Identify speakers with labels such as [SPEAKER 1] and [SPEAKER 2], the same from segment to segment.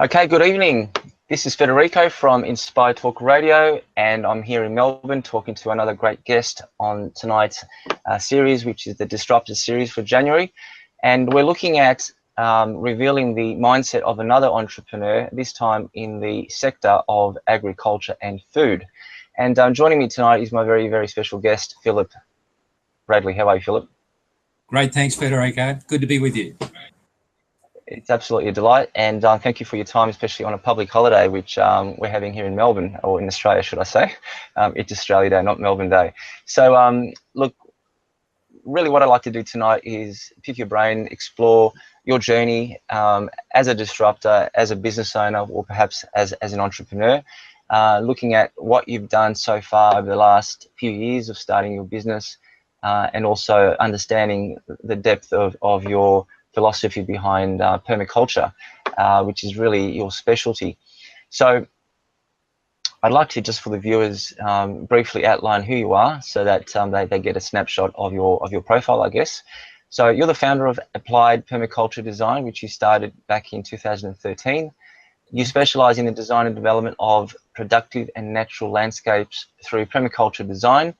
[SPEAKER 1] Okay, good evening. This is Federico from InspireTalk Radio, and I'm here in Melbourne talking to another great guest on tonight's series, which is the Disruptor series for January. And we're looking at revealing the mindset of another entrepreneur, this time in the sector of agriculture and food. And joining me tonight is my very, very special guest, Phillip Bradley. How are you, Phillip?
[SPEAKER 2] Great, thanks, Federico. Good to be with you.
[SPEAKER 1] It's absolutely a delight, and thank you for your time, especially on a public holiday, which we're having here in Melbourne, or in Australia, should I say. It's Australia Day, not Melbourne Day. So, look, really what I'd like to do tonight is pick your brain, explore your journey as a disruptor, as a business owner, or perhaps as an entrepreneur, looking at what you've done so far over the last few years of starting your business, and also understanding the depth of your philosophy behind permaculture, which is really your specialty. So I'd like to, just for the viewers, briefly outline who you are so that they get a snapshot of your profile, I guess. So you're the founder of Applied Permaculture Design, which you started back in 2013. You specialize in the design and development of productive and natural landscapes through permaculture design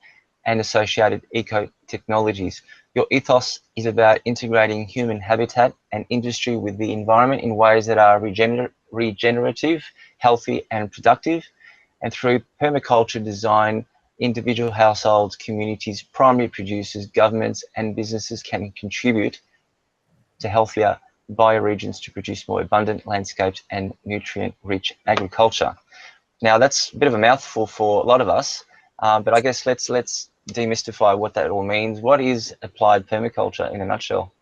[SPEAKER 1] and associated eco-technologies. Your ethos is about integrating human habitat and industry with the environment in ways that are regenerative, healthy, and productive. And through permaculture design, individual households, communities, primary producers, governments, and businesses can contribute to healthier bioregions to produce more abundant landscapes and nutrient-rich agriculture. Now, that's a bit of a mouthful for a lot of us, but I guess let's demystify what that all means. What is applied permaculture in a nutshell?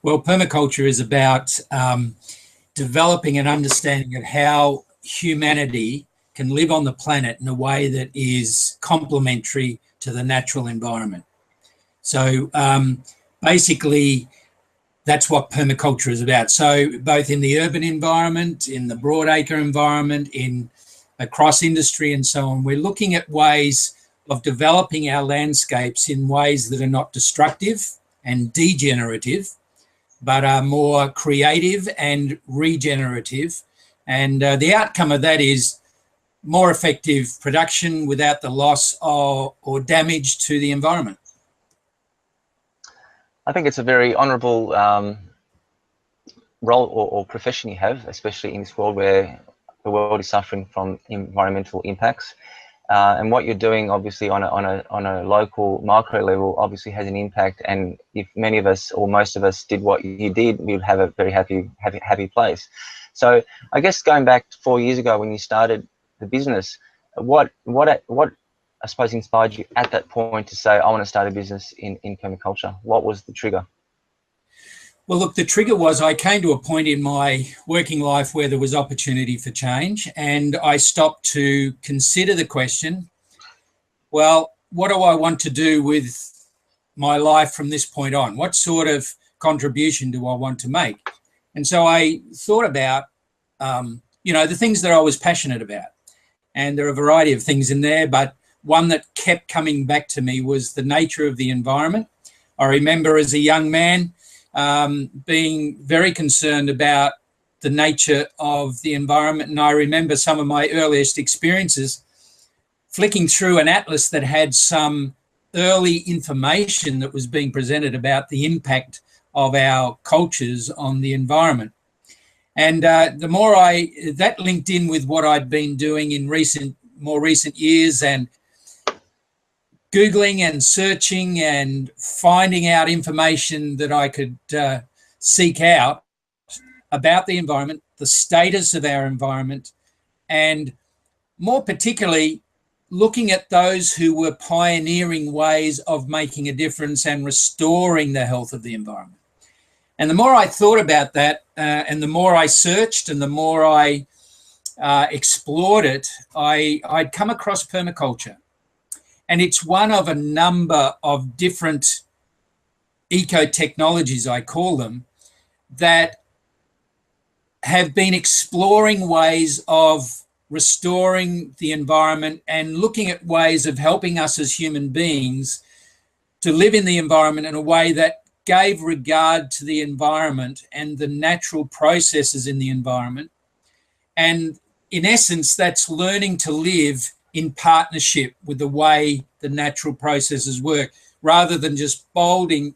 [SPEAKER 2] Well, permaculture is about developing an understanding of how humanity can live on the planet in a way that is complementary to the natural environment. So basically, that's what permaculture is about. So both in the urban environment, in the broadacre environment, across industry and so on, we're looking at ways of developing our landscapes in ways that are not destructive and degenerative, but are more creative and regenerative. And the outcome of that is more effective production without the loss or damage to the environment.
[SPEAKER 1] I think it's a very honourable role or profession you have, especially in this world where the world is suffering from environmental impacts. And what you're doing, obviously, on a local micro level, obviously has an impact. And if many of us or most of us did what you did, we'd have a very happy place. So I guess going back 4 years ago when you started the business, what I suppose inspired you at that point to say, I want to start a business in permaculture? What was the trigger?
[SPEAKER 2] Well, look, the trigger was I came to a point in my working life where there was opportunity for change, and I stopped to consider the question, well, what do I want to do with my life from this point on? What sort of contribution do I want to make? And so I thought about, the things that I was passionate about. And there are a variety of things in there, but one that kept coming back to me was the nature of the environment. I remember as a young man, being very concerned about the nature of the environment. And I remember some of my earliest experiences flicking through an atlas that had some early information that was being presented about the impact of our cultures on the environment. And the more that linked in with what I'd been doing in more recent years, and Googling and searching and finding out information that I could seek out about the environment, the status of our environment, and more particularly looking at those who were pioneering ways of making a difference and restoring the health of the environment. And the more I thought about that, and the more I searched and the more I explored it, I'd come across permaculture. And it's one of a number of different eco-technologies, I call them, that have been exploring ways of restoring the environment and looking at ways of helping us as human beings to live in the environment in a way that gave regard to the environment and the natural processes in the environment, And in essence, that's learning to live in partnership with the way the natural processes work, rather than just bouldering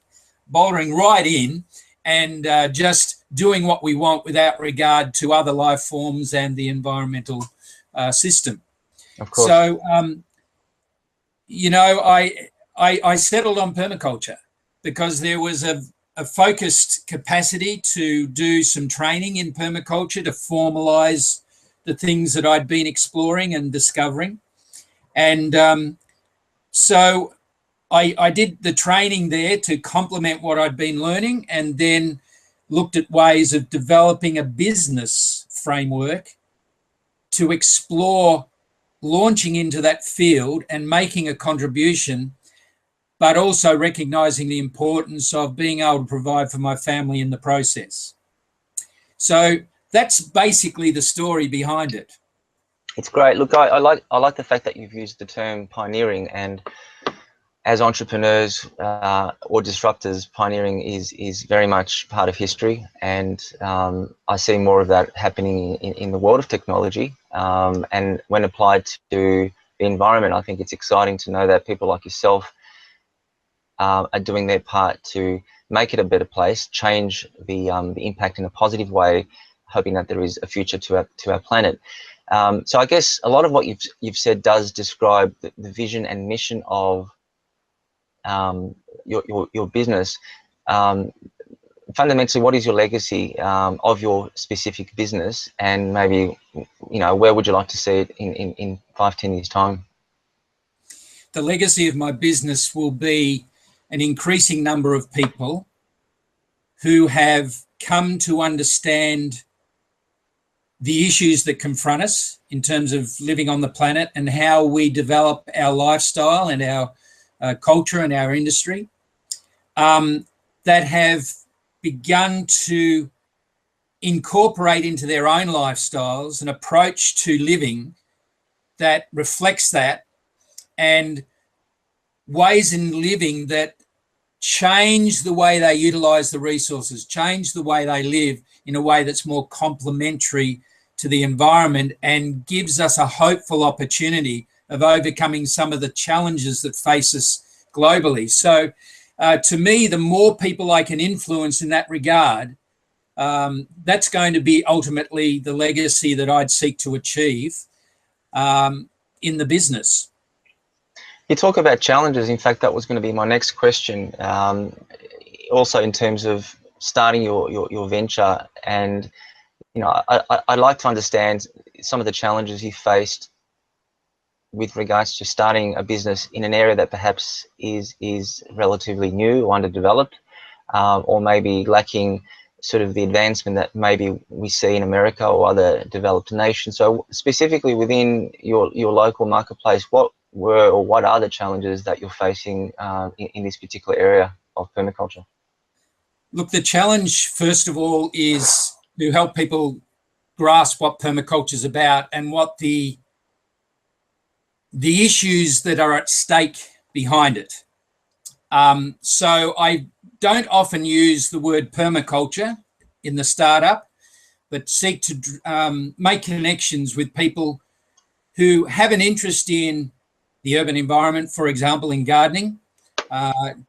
[SPEAKER 2] right in and just doing what we want without regard to other life forms and the environmental system.
[SPEAKER 1] Of course.
[SPEAKER 2] So, you know, I settled on permaculture because there was a focused capacity to do some training in permaculture to formalize the things that I'd been exploring and discovering. And so I did the training there to complement what I'd been learning, and then looked at ways of developing a business framework to explore launching into that field and making a contribution, but also recognizing the importance of being able to provide for my family in the process. So that's basically the story behind it.
[SPEAKER 1] It's great. Look, I like the fact that you've used the term pioneering, and as entrepreneurs or disruptors, pioneering is very much part of history, and I see more of that happening in the world of technology. And when applied to the environment, I think it's exciting to know that people like yourself are doing their part to make it a better place, change the impact in a positive way, hoping that there is a future to our planet. So I guess a lot of what you've said does describe the vision and mission of your business. Fundamentally, what is your legacy of your specific business, and maybe, you know, where would you like to see it in 5-10 years time?
[SPEAKER 2] The legacy of my business will be an increasing number of people who have come to understand the issues that confront us in terms of living on the planet and how we develop our lifestyle and our culture and our industry, that have begun to incorporate into their own lifestyles an approach to living that reflects that, and ways in living that change the way they utilize the resources, change the way they live in a way that's more complementary to the environment and gives us a hopeful opportunity of overcoming some of the challenges that face us globally. So to me, the more people I can influence in that regard, that's going to be ultimately the legacy that I'd seek to achieve in the business.
[SPEAKER 1] You talk about challenges. In fact, that was going to be my next question. Also, in terms of starting your venture, and you know, I'd like to understand some of the challenges you faced with regards to starting a business in an area that perhaps is relatively new or underdeveloped, or maybe lacking sort of the advancement that maybe we see in America or other developed nations. So specifically within your local marketplace, what were or what are the challenges that you're facing in this particular area of permaculture?
[SPEAKER 2] Look, the challenge, first of all, is to help people grasp what permaculture is about and what the issues that are at stake behind it. So I don't often use the word permaculture in the startup, but seek to make connections with people who have an interest in the urban environment, for example, in gardening,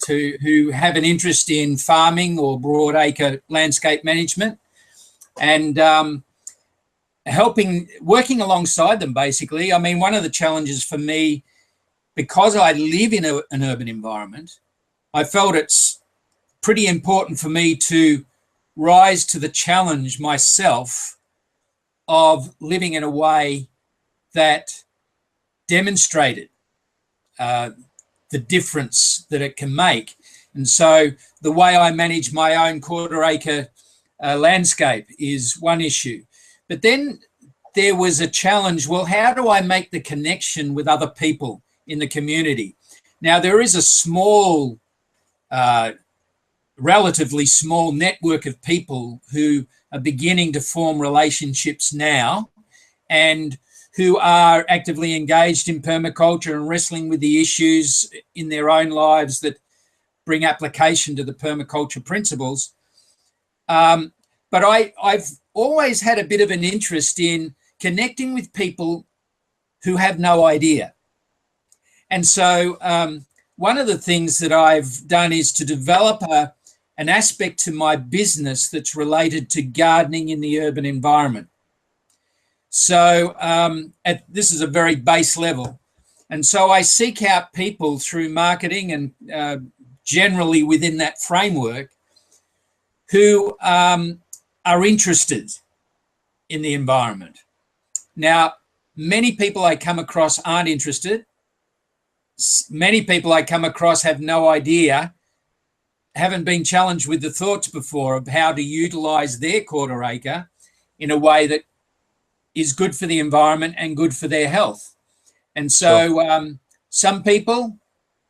[SPEAKER 2] who have an interest in farming or broadacre landscape management, and working alongside them, basically. I mean, one of the challenges for me, because I live in an urban environment, I felt it's pretty important for me to rise to the challenge myself of living in a way that demonstrated the difference that it can make. And so the way I manage my own quarter-acre landscape is one issue. But then there was a challenge, well, how do I make the connection with other people in the community? Now, there is a small, relatively small network of people who are beginning to form relationships now and who are actively engaged in permaculture and wrestling with the issues in their own lives that bring application to the permaculture principles. but I've always had a bit of an interest in connecting with people who have no idea. And so one of the things that I've done is to develop an aspect to my business that's related to gardening in the urban environment. So this is a very base level. And so I seek out people through marketing and generally within that framework who are interested in the environment. Now, many people I come across aren't interested. Many people I come across have no idea, haven't been challenged with the thoughts before of how to utilize their quarter acre in a way that is good for the environment and good for their health. And so some people,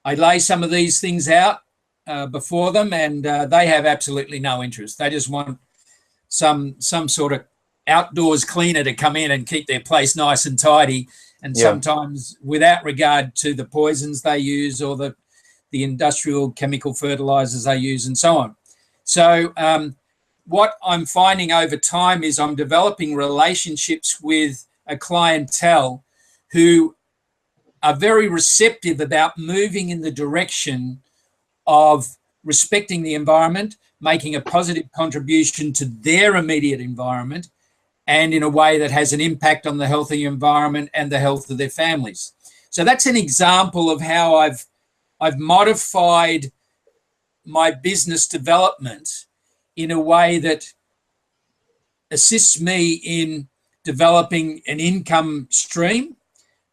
[SPEAKER 2] I lay some of these things out before them, and they have absolutely no interest. They just want some sort of outdoors cleaner to come in and keep their place nice and tidy, and sometimes without regard to the poisons they use or the industrial chemical fertilizers they use and so on. So what I'm finding over time is I'm developing relationships with a clientele who are very receptive about moving in the direction of respecting the environment, making a positive contribution to their immediate environment, and in a way that has an impact on the health of the environment and the health of their families. So that's an example of how I've modified my business development in a way that assists me in developing an income stream,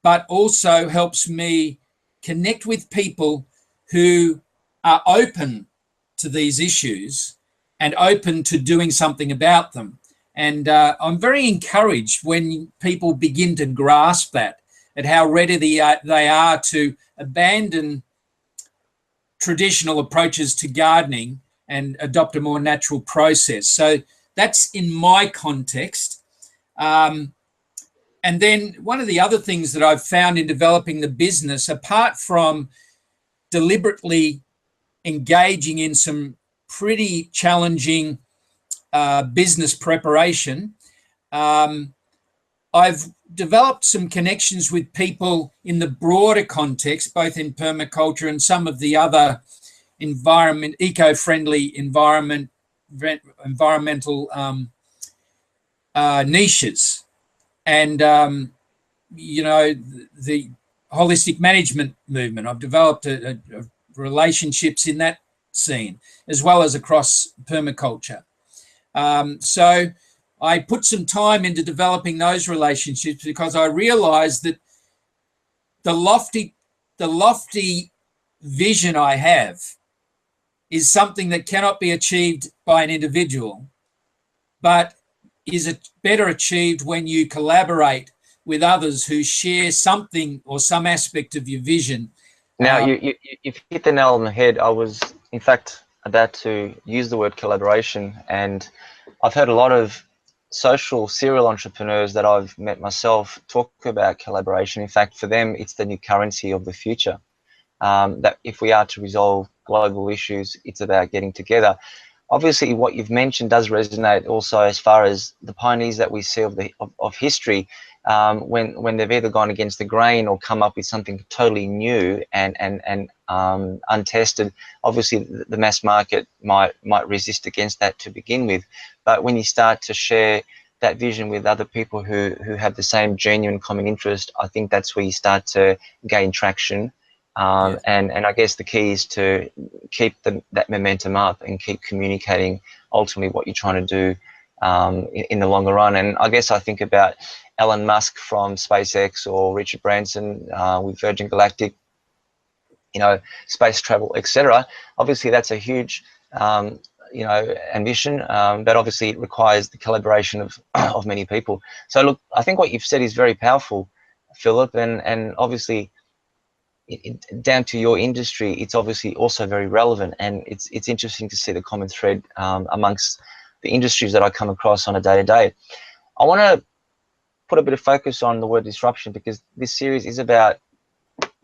[SPEAKER 2] but also helps me connect with people who are open to these issues and open to doing something about them. And I'm very encouraged when people begin to grasp that, at how ready they are to abandon traditional approaches to gardening and adopt a more natural process. So that's in my context. And then one of the other things that I've found in developing the business, apart from deliberately engaging in some pretty challenging business preparation, I've developed some connections with people in the broader context, both in permaculture and some of the other eco-friendly environmental niches. And, the holistic management movement, I've developed relationships in that scene, as well as across permaculture. So I put some time into developing those relationships because I realized that the lofty vision I have is something that cannot be achieved by an individual, but is better achieved when you collaborate with others who share something or some aspect of your vision.
[SPEAKER 1] Now, you've hit the nail on the head. I was, in fact, about to use the word collaboration, and I've heard a lot of social serial entrepreneurs that I've met myself talk about collaboration. In fact, for them, it's the new currency of the future. That if we are to resolve global issues, it's about getting together. Obviously, what you've mentioned does resonate also as far as the pioneers that we see of history, when they've either gone against the grain or come up with something totally new and untested. Obviously, the mass market might resist against that to begin with, but when you start to share that vision with other people who have the same genuine common interest, I think that's where you start to gain traction. And I guess the key is to keep that momentum up and keep communicating ultimately what you're trying to do in the longer run. And I guess I think about Elon Musk from SpaceX, or Richard Branson with Virgin Galactic, space travel, etc. Obviously, that's a huge ambition, but obviously it requires the collaboration of many people. So look, I think what you've said is very powerful, Philip, and obviously, down to your industry, it's obviously also very relevant, and it's interesting to see the common thread amongst the industries that I come across on a day-to-day. I want to put a bit of focus on the word disruption, because this series is about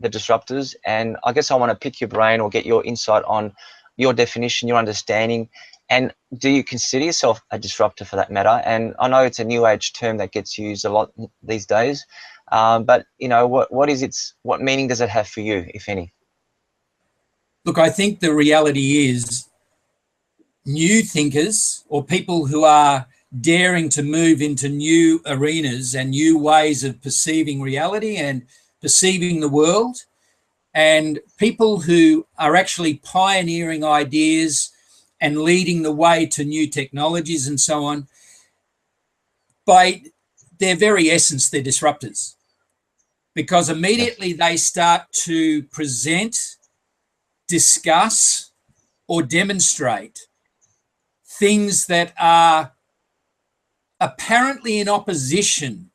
[SPEAKER 1] the disruptors, and I guess I want to pick your brain or get your insight on your definition, your understanding, And do you consider yourself a disruptor for that matter? And I know it's a new age term that gets used a lot these days, but you know, what meaning does it have for you, if any?
[SPEAKER 2] Look, I think the reality is new thinkers or people who are daring to move into new arenas and new ways of perceiving reality and perceiving the world, and people who are actually pioneering ideas and leading the way to new technologies and so on, by their very essence, they're disruptors, because immediately they start to present, discuss, or demonstrate things that are apparently in opposition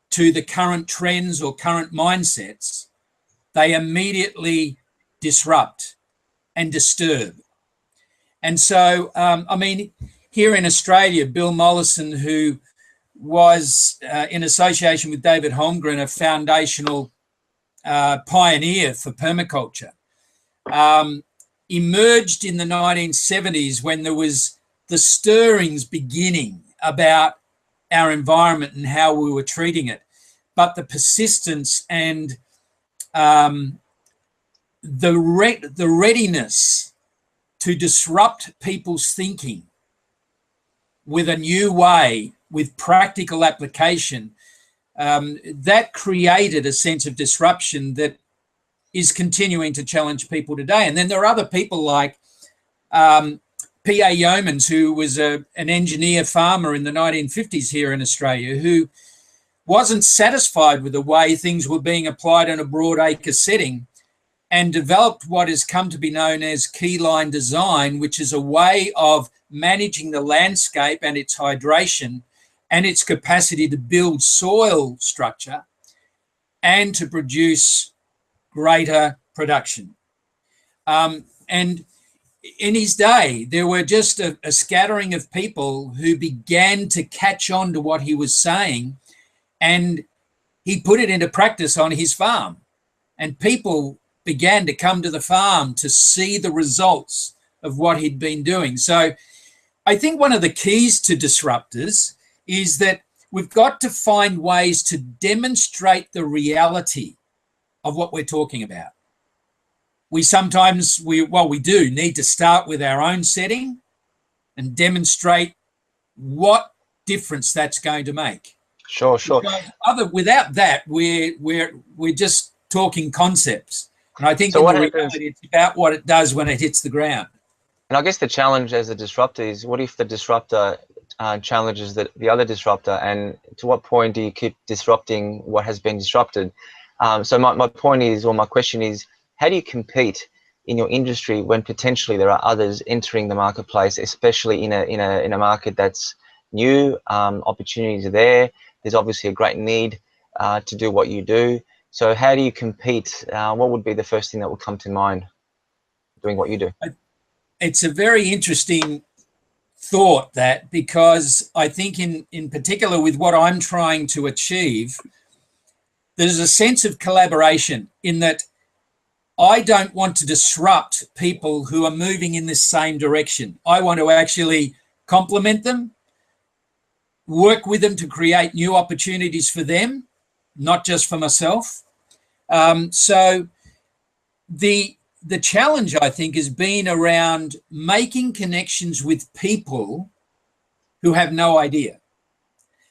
[SPEAKER 2] to the current trends or current mindsets. They immediately disrupt and disturb. And so, I mean, here in Australia, Bill Mollison, who was in association with David Holmgren, a foundational pioneer for permaculture, emerged in the 1970s when there was the stirrings beginning about our environment and how we were treating it. But the persistence and the readiness to disrupt people's thinking with a new way, with practical application, that created a sense of disruption that is continuing to challenge people today. And then there are other people like P.A. Yeomans, who was an engineer farmer in the 1950s here in Australia, who wasn't satisfied with the way things were being applied in a broad acre setting, and developed what has come to be known as keyline design, which is a way of managing the landscape and its hydration and its capacity to build soil structure and to produce greater production. And in his day, there were just a scattering of people who began to catch on to what he was saying, and he put it into practice on his farm. And people began to come to the farm to see the results of what he'd been doing. So I think one of the keys to disruptors is that we've got to find ways to demonstrate the reality of what we're talking about. We do need to start with our own setting and demonstrate what difference that's going to make.
[SPEAKER 1] Sure.
[SPEAKER 2] Without that, we're just talking concepts. And I think
[SPEAKER 1] so
[SPEAKER 2] it's about what it does when it hits the ground.
[SPEAKER 1] And I guess the challenge as a disruptor is, what if the disruptor challenges the other disruptor, and to what point do you keep disrupting what has been disrupted? So my point is, or my question is, how do you compete in your industry when potentially there are others entering the marketplace, especially in a market that's new? Opportunities are there. There's obviously a great need to do what you do. So how do you compete? What would be the first thing that would come to mind doing what you do?
[SPEAKER 2] It's a very interesting thought, that, because I think in particular with what I'm trying to achieve, there's a sense of collaboration in that I don't want to disrupt people who are moving in this same direction. I want to actually complement them, work with them to create new opportunities for them, not just for myself. So the challenge, I think, has been around making connections with people who have no idea,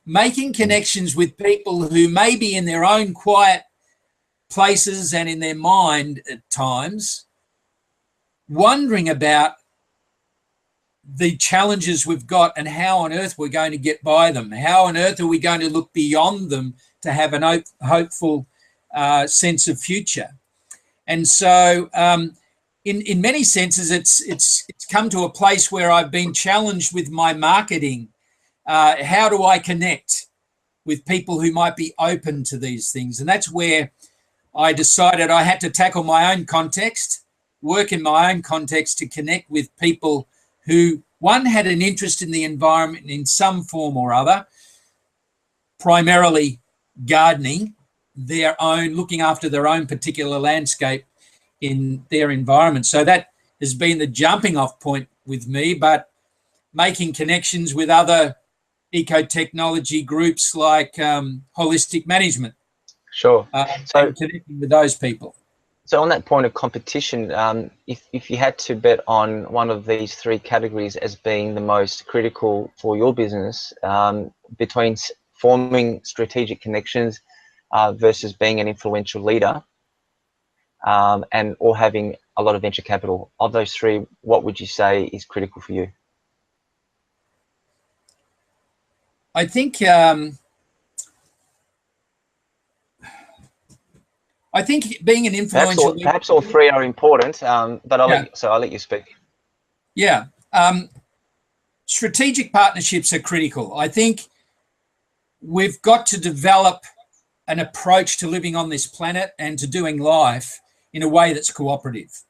[SPEAKER 2] making connections with people who may be in their own quiet places and in their mind at times, wondering about the challenges we've got and how on earth we're going to get by them. How on earth are we going to look beyond them to have an hopeful sense of future? And so in many senses, it's come to a place where I've been challenged with my marketing. How do I connect with people who might be open to these things? And that's where I decided I had to tackle my own context, work in my own context to connect with people who, one, had an interest in the environment in some form or other, primarily gardening, their own, looking after their own particular landscape in their environment. So that has been the jumping off point with me. But making connections with other eco-technology groups like holistic management.
[SPEAKER 1] Sure.
[SPEAKER 2] And connecting with those people.
[SPEAKER 1] So on that point of competition, if you had to bet on one of these three categories as being the most critical for your business, between forming strategic connections versus being an influential leader, or having a lot of venture capital, of those three, what would you say is critical for you?
[SPEAKER 2] I think being an influential leader,
[SPEAKER 1] perhaps all three are important, but I'll let you speak.
[SPEAKER 2] Yeah. Strategic partnerships are critical. I think we've got to develop an approach to living on this planet and to doing life in a way that's cooperative.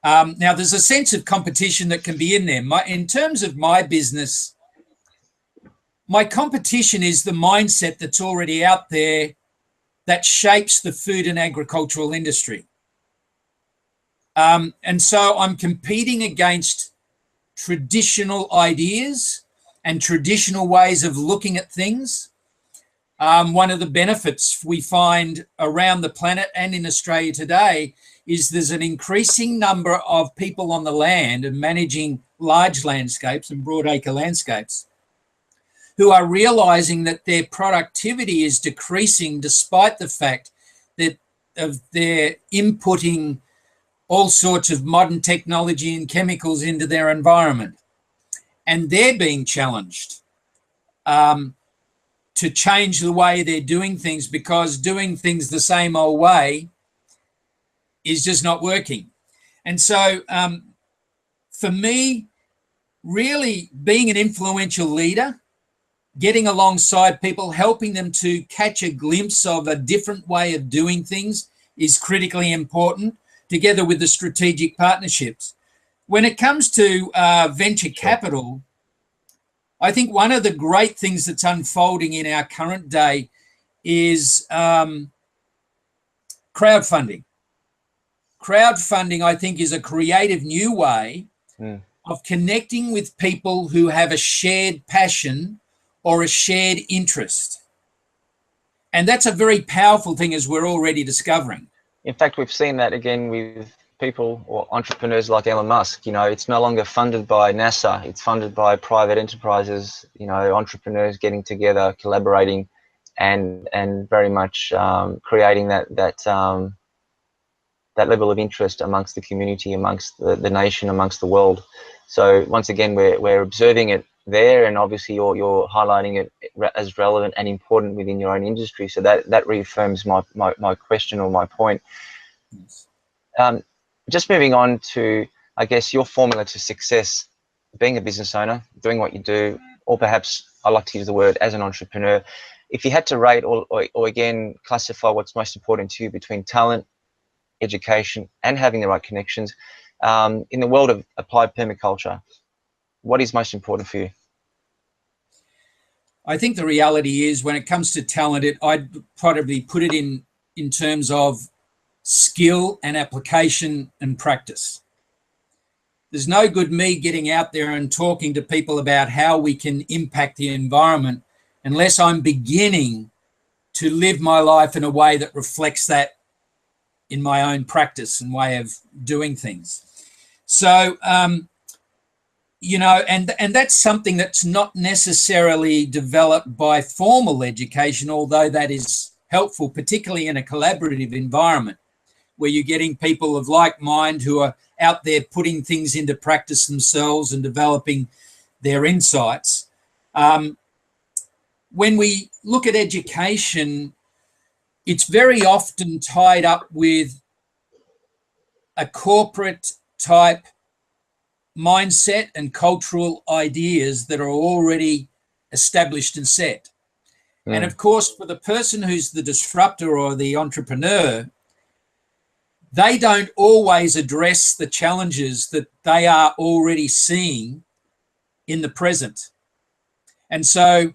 [SPEAKER 2] Now, there's a sense of competition that can be in there. In terms of my business, my competition is the mindset that's already out there that shapes the food and agricultural industry. And so I'm competing against traditional ideas and traditional ways of looking at things. One of the benefits we find around the planet and in Australia today is there's an increasing number of people on the land and managing large landscapes and broadacre landscapes who are realizing that their productivity is decreasing despite the fact that they're inputting all sorts of modern technology and chemicals into their environment. And they're being challenged to change the way they're doing things, because doing things the same old way is just not working. And so for me, really being an influential leader, getting alongside people, helping them to catch a glimpse of a different way of doing things is critically important, together with the strategic partnerships. When it comes to venture capital, I think one of the great things that's unfolding in our current day is crowdfunding. Crowdfunding, I think, is a creative new way of connecting with people who have a shared passion or a shared interest. And that's a very powerful thing, as we're already discovering.
[SPEAKER 1] In fact, we've seen that again with people or entrepreneurs like Elon Musk. You know, it's no longer funded by NASA, it's funded by private enterprises, you know, entrepreneurs getting together, collaborating, and very much creating that level of interest amongst the community, amongst the nation, amongst the world. So once again, we're observing it there, and obviously you're highlighting it as relevant and important within your own industry. So that reaffirms my question or my point. Just moving on to, I guess, your formula to success, being a business owner, doing what you do, or perhaps I like to use the word as an entrepreneur. If you had to rate or again classify what's most important to you between talent, education, and having the right connections, in the world of applied permaculture, what is most important for you?
[SPEAKER 2] I think the reality is, when it comes to talent, I'd probably put it in terms of skill and application and practice. There's no good me getting out there and talking to people about how we can impact the environment unless I'm beginning to live my life in a way that reflects that in my own practice and way of doing things. So, you know, and that's something that's not necessarily developed by formal education, although that is helpful, particularly in a collaborative environment where you're getting people of like mind who are out there putting things into practice themselves and developing their insights. When we look at education, it's very often tied up with a corporate type mindset and cultural ideas that are already established and set. And of course, for the person who's the disruptor or the entrepreneur, they don't always address the challenges that they are already seeing in the present. And so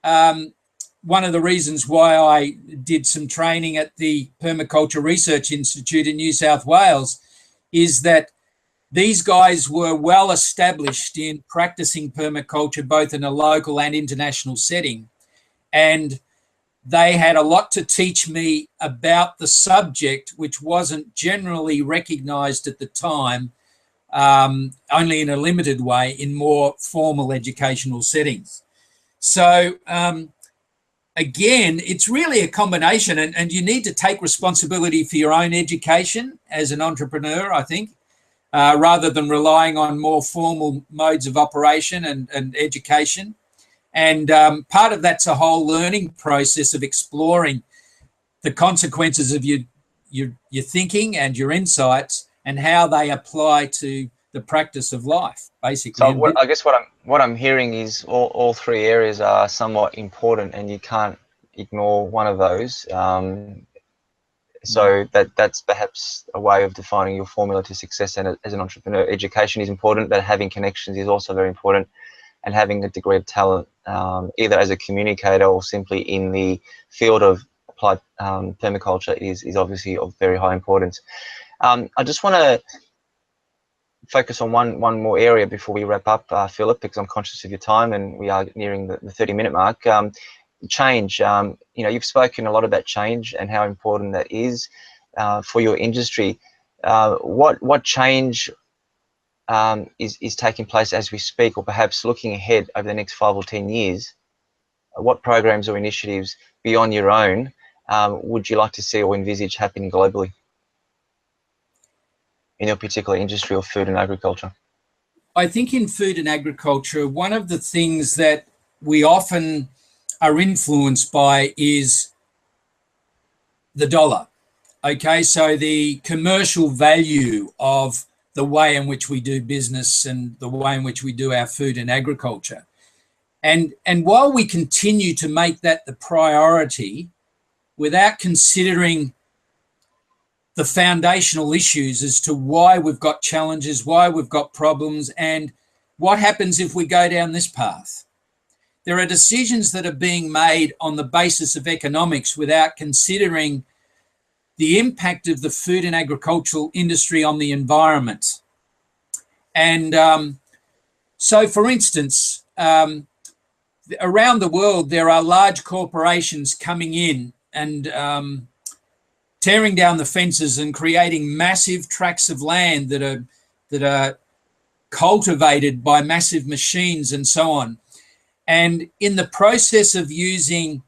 [SPEAKER 2] one of the reasons why I did some training at the Permaculture Research Institute in New South Wales is that these guys were well established in practicing permaculture, both in a local and international setting. And they had a lot to teach me about the subject, which wasn't generally recognized at the time, only in a limited way in more formal educational settings. So again, it's really a combination, and you need to take responsibility for your own education as an entrepreneur, I think, rather than relying on more formal modes of operation and education. And part of that's a whole learning process of exploring the consequences of your thinking and your insights and how they apply to the practice of life, basically.
[SPEAKER 1] So I guess what I'm hearing is all three areas are somewhat important, and you can't ignore one of those. So that's perhaps a way of defining your formula to success. And as an entrepreneur, education is important, but having connections is also very important, and having a degree of talent, either as a communicator or simply in the field of applied permaculture is obviously of very high importance. I just want to focus on one more area before we wrap up, Philip, because I'm conscious of your time and we are nearing the 30-minute mark. Change. You've spoken a lot about change and how important that is for your industry. What change is taking place as we speak, or perhaps looking ahead over the next 5 or 10 years? What programs or initiatives beyond your own would you like to see or envisage happening globally in your particular industry of food and agriculture?
[SPEAKER 2] I think in food and agriculture, one of the things that we often are influenced by is the dollar. Okay, so the commercial value of the way in which we do business and the way in which we do our food and agriculture. And while we continue to make that the priority without considering the foundational issues as to why we've got challenges, why we've got problems, and what happens if we go down this path. There are decisions that are being made on the basis of economics without considering the impact of the food and agricultural industry on the environment. And so, for instance, around the world, there are large corporations coming in and tearing down the fences and creating massive tracts of land that are cultivated by massive machines and so on. And in the process of using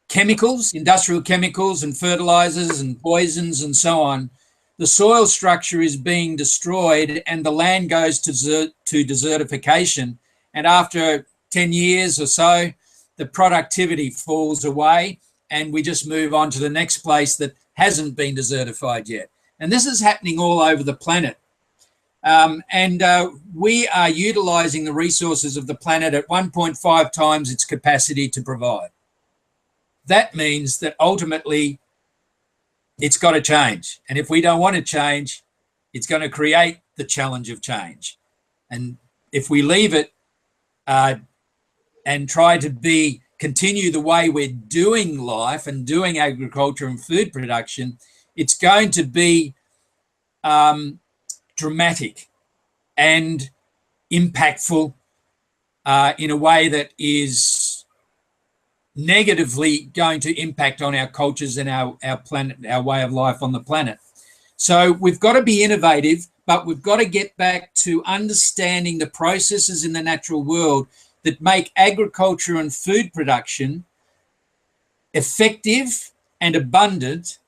[SPEAKER 2] chemicals, industrial chemicals and fertilizers and poisons and so on, the soil structure is being destroyed and the land goes to desertification. And after 10 years or so, the productivity falls away and we just move on to the next place that hasn't been desertified yet. And this is happening all over the planet. We are utilizing the resources of the planet at 1.5 times its capacity to provide. That means that ultimately it's got to change. And if we don't want to change, it's going to create the challenge of change. And if we leave it and try to continue the way we're doing life and doing agriculture and food production, it's going to be dramatic and impactful in a way that is negatively going to impact on our cultures and our planet, our way of life on the planet. So we've got to be innovative, but we've got to get back to understanding the processes in the natural world that make agriculture and food production effective and abundant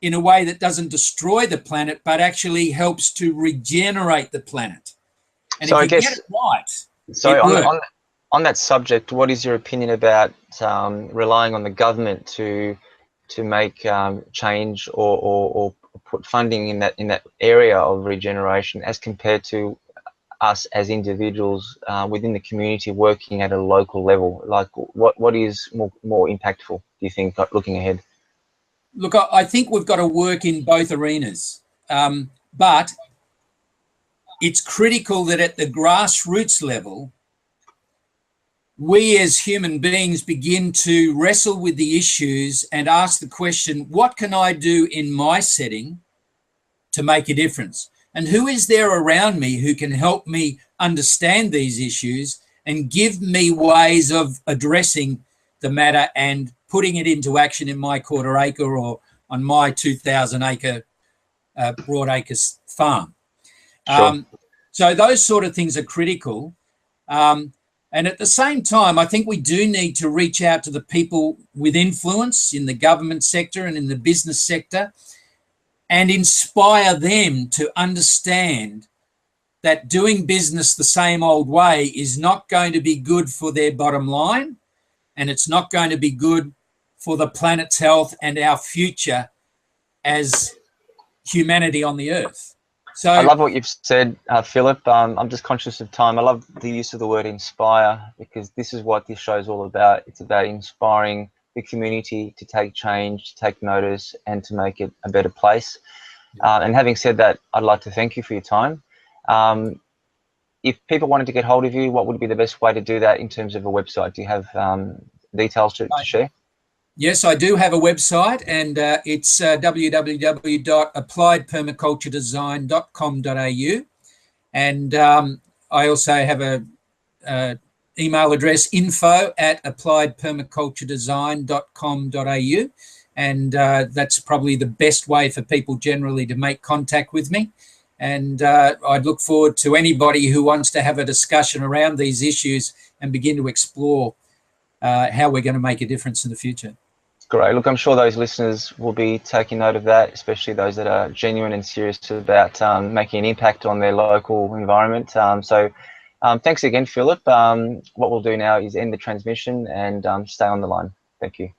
[SPEAKER 2] in a way that doesn't destroy the planet, but actually helps to regenerate the planet. And
[SPEAKER 1] so
[SPEAKER 2] if you get it right,
[SPEAKER 1] so
[SPEAKER 2] it works.
[SPEAKER 1] On that subject, what is your opinion about relying on the government to make change or put funding in that area of regeneration, as compared to us as individuals within the community working at a local level? Like, what is more impactful, do you think, looking ahead?
[SPEAKER 2] Look, I think we've got to work in both arenas, but it's critical that at the grassroots level, we as human beings begin to wrestle with the issues and ask the question, what can I do in my setting to make a difference? And who is there around me who can help me understand these issues and give me ways of addressing the matter and putting it into action in my quarter acre or on my 2,000 acre broad acres farm?
[SPEAKER 1] Sure.
[SPEAKER 2] So those sort of things are critical. And at the same time, I think we do need to reach out to the people with influence in the government sector and in the business sector and inspire them to understand that doing business the same old way is not going to be good for their bottom line, and it's not going to be good for the planet's health and our future as humanity on the earth. So
[SPEAKER 1] I love what you've said, Philip. I'm just conscious of time. I love the use of the word inspire, because this is what this show is all about. It's about inspiring the community to take change, to take notice, and to make it a better place. And having said that, I'd like to thank you for your time. If people wanted to get hold of you, what would be the best way to do that in terms of a website? Do you have details to share?
[SPEAKER 2] Yes, I do have a website, and it's www.appliedpermaculturedesign.com.au. And I also have a email address, info@appliedpermaculturedesign.com.au. And that's probably the best way for people generally to make contact with me. And I'd look forward to anybody who wants to have a discussion around these issues and begin to explore how we're going to make a difference in the future.
[SPEAKER 1] Great. Look, I'm sure those listeners will be taking note of that, especially those that are genuine and serious about making an impact on their local environment. So thanks again, Philip. What we'll do now is end the transmission and stay on the line. Thank you.